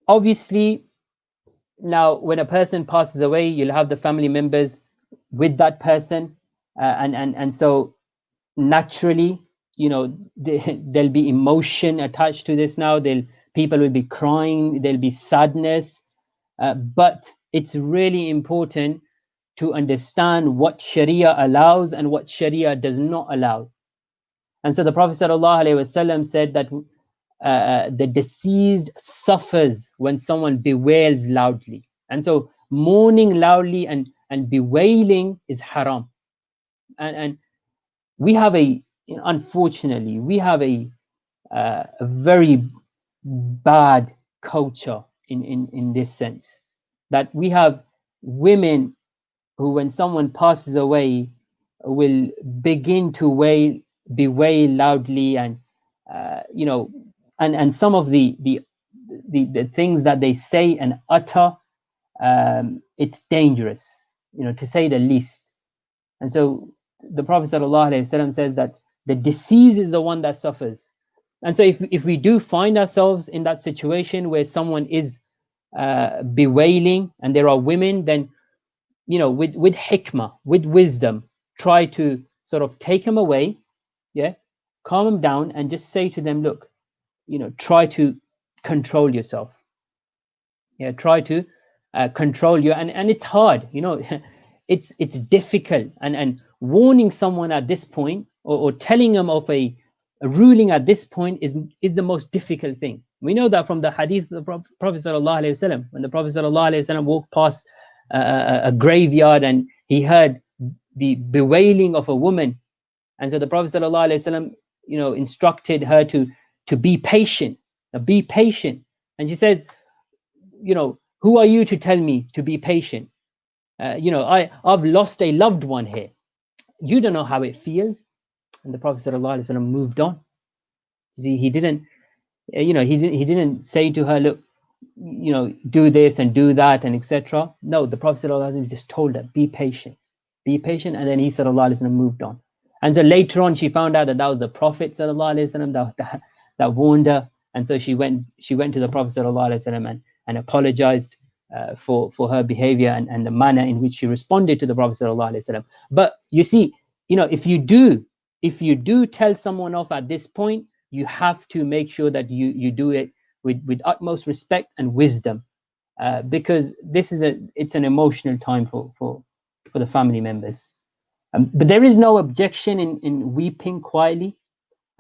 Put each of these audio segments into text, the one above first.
Obviously, now when a person passes away, you'll have the family members with that person, and so naturally, there'll be emotion attached to this. Now people will be crying, there'll be sadness, but it's really important to understand what Sharia allows and what Sharia does not allow. And so the Prophet ﷺ said that the deceased suffers when someone bewails loudly. And so mourning loudly and bewailing is haram. And we have unfortunately, we have a very bad culture in this sense, that we have women who, when someone passes away, will begin to bewail loudly, and and some of the things that they say and utter, it's dangerous, to say the least. And so the Prophet ﷺ says that the disease is the one that suffers. And so if we do find ourselves in that situation where someone is bewailing and there are women, then with hikmah, with wisdom, try to sort of take them away, calm them down, and just say to them, look, try to control yourself. Try to control you. And it's hard, it's difficult, and warning someone at this point, or telling them of a ruling at this point is the most difficult thing. We know that from the hadith of the Prophet ﷺ, when the Prophet ﷺ walked past a graveyard and he heard the bewailing of a woman, and so the Prophet ﷺ, instructed her to be patient, and she said, who are you to tell me to be patient? I've lost a loved one here. You don't know how it feels. And the Prophet ﷺ moved on. See, he didn't say to her, look, do this and do that and etc. No, the Prophet ﷺ just told her, be patient, and then he ﷺ moved on. And so later on, she found out that was the Prophet ﷺ that warned her, and so she went to the Prophet ﷺ and apologized for her behavior and the manner in which she responded to the Prophet ﷺ. But you see, if you do tell someone off at this point, you have to make sure that you do it with utmost respect and wisdom, because it's an emotional time for the family members. But there is no objection in weeping quietly,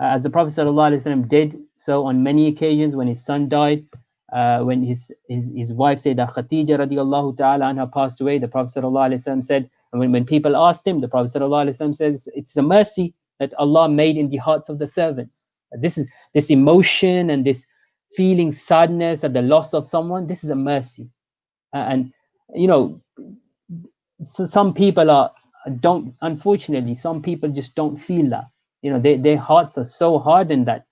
as the Prophet ﷺ did so on many occasions when his son died. When his wife Sayyidah Khadija radiallahu ta'ala anha passed away, the Prophet ﷺ said, and when people asked him, the Prophet ﷺ says, it's a mercy that Allah made in the hearts of the servants. This emotion and this feeling sadness at the loss of someone, this is a mercy. And so some people unfortunately, some people just don't feel that. Their hearts are so hardened that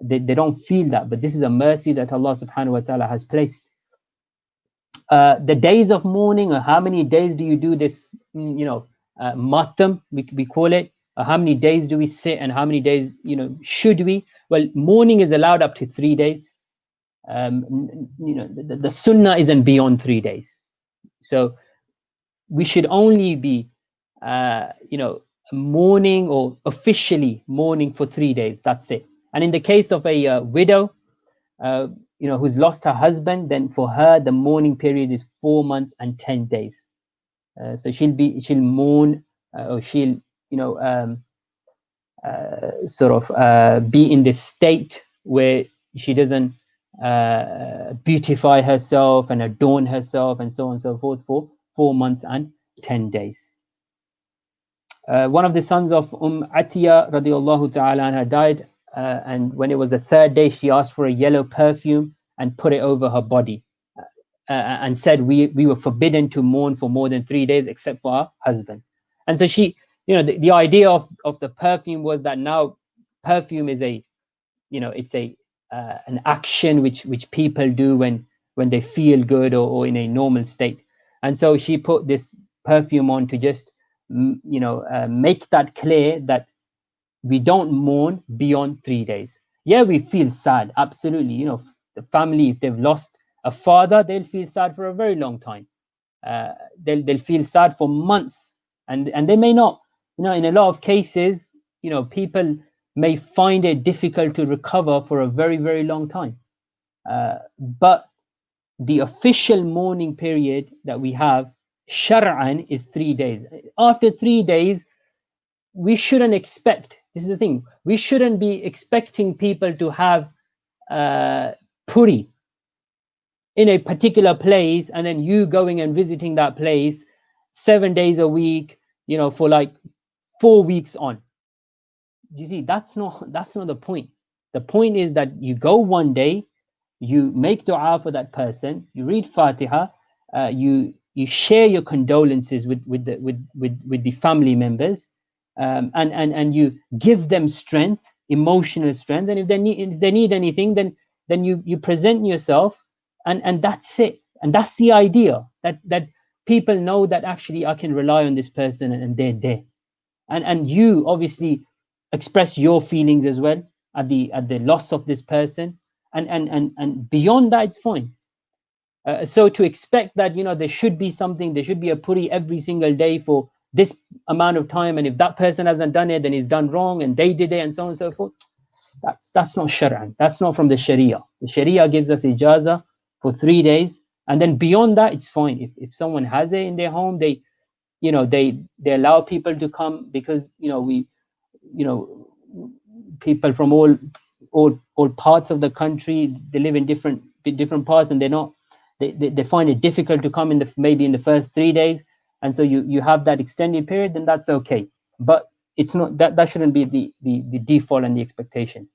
they don't feel that. But this is a mercy that Allah subhanahu wa ta'ala has placed. The days of mourning, or how many days do you do this, matam, we call it, how many days do we sit, and how many days should we? Well, mourning is allowed up to 3 days. The sunnah isn't beyond 3 days, so we should only be mourning, or officially mourning, for 3 days. That's it. And in the case of a widow who's lost her husband, then for her the mourning period is 4 months and 10 days. So she'll mourn, or she'll be in this state where she doesn't beautify herself and adorn herself and so on and so forth for 4 months and 10 days. One of the sons of Atiyah radiallahu ta'ala anha died, and when it was the 3rd day, she asked for a yellow perfume and put it over her body, and said, we were forbidden to mourn for more than 3 days except for our husband. And so she, the idea of the perfume was that now perfume is it's an action which people do when they feel good, or in a normal state. And so she put this perfume on to just make that clear that we don't mourn beyond 3 days. Yeah, we feel sad, absolutely. the family, if they've lost a father, they'll feel sad for a very long time. They'll feel sad for months, and they may not, in a lot of cases, people may find it difficult to recover for a very, very long time. But the official mourning period that we have, shar'an, is 3 days. After 3 days, we shouldn't expect, this is the thing, we shouldn't be expecting people to have puri in a particular place, and then you going and visiting that place 7 days a week, for like 4 weeks on. You see, that's not the point. The point is that you go one day, you make dua for that person, you read Fatiha, you share your condolences with the family members, and you give them strength, emotional strength, and if they need anything, then you present yourself, and that's it. And that's the idea, that people know that actually I can rely on this person, and they're there. And you obviously express your feelings as well at the loss of this person, and beyond that, it's fine. So to expect that there should be something, there should be a puri every single day for this amount of time, and if that person hasn't done it, then he's done wrong, and they did it, and so on and so forth. That's not Shar'an. That's not from the Sharia. The Sharia gives us ijaza for 3 days, and then beyond that, it's fine. If someone has it in their home, they allow people to come, because people from all parts of the country, they live in different parts, and they find it difficult to come maybe in the first 3 days, and so you have that extended period, then that's okay. But it's not that shouldn't be the default and the expectation.